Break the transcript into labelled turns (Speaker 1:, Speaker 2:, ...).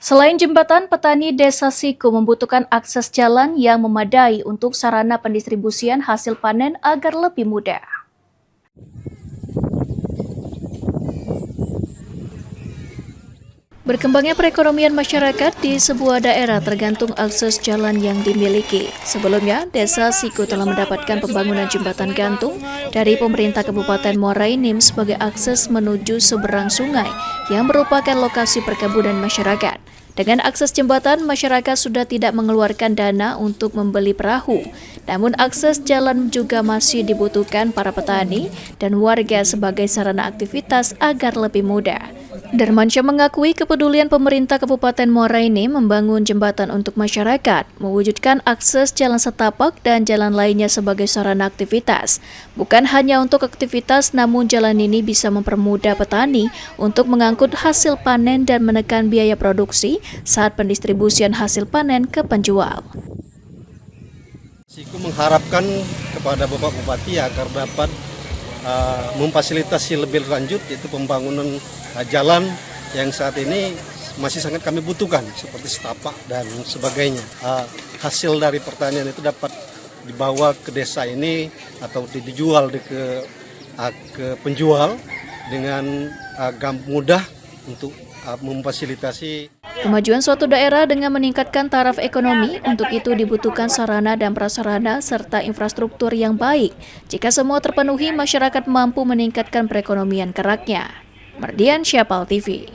Speaker 1: Selain jembatan, petani Desa Siku membutuhkan akses jalan yang memadai untuk sarana pendistribusian hasil panen agar lebih mudah. Berkembangnya perekonomian masyarakat di sebuah daerah tergantung akses jalan yang dimiliki. Sebelumnya, Desa Siku telah mendapatkan pembangunan jembatan gantung dari pemerintah Kabupaten Muara Enim sebagai akses menuju seberang sungai yang merupakan lokasi perkebunan masyarakat. Dengan akses jembatan, masyarakat sudah tidak mengeluarkan dana untuk membeli perahu. Namun akses jalan juga masih dibutuhkan para petani dan warga sebagai sarana aktivitas agar lebih mudah. Darmansyah mengakui kepedulian pemerintah Kabupaten Muara Enim membangun jembatan untuk masyarakat, mewujudkan akses jalan setapak dan jalan lainnya sebagai sarana aktivitas. Bukan hanya untuk aktivitas, namun jalan ini bisa mempermudah petani untuk mengangkut hasil panen dan menekan biaya produksi saat pendistribusian hasil panen ke penjual.
Speaker 2: Siku mengharapkan kepada Bapak Bupati agar dapat memfasilitasi lebih lanjut yaitu pembangunan jalan yang saat ini masih sangat kami butuhkan seperti setapak dan sebagainya. Hasil dari pertanian itu dapat dibawa ke desa ini atau dijual ke penjual dengan mudah untuk memfasilitasi
Speaker 1: Kemajuan suatu daerah dengan meningkatkan taraf ekonomi, untuk itu dibutuhkan sarana dan prasarana serta infrastruktur yang baik. Jika semua terpenuhi, masyarakat mampu meningkatkan perekonomian keraknya. Mardian Syapal TV.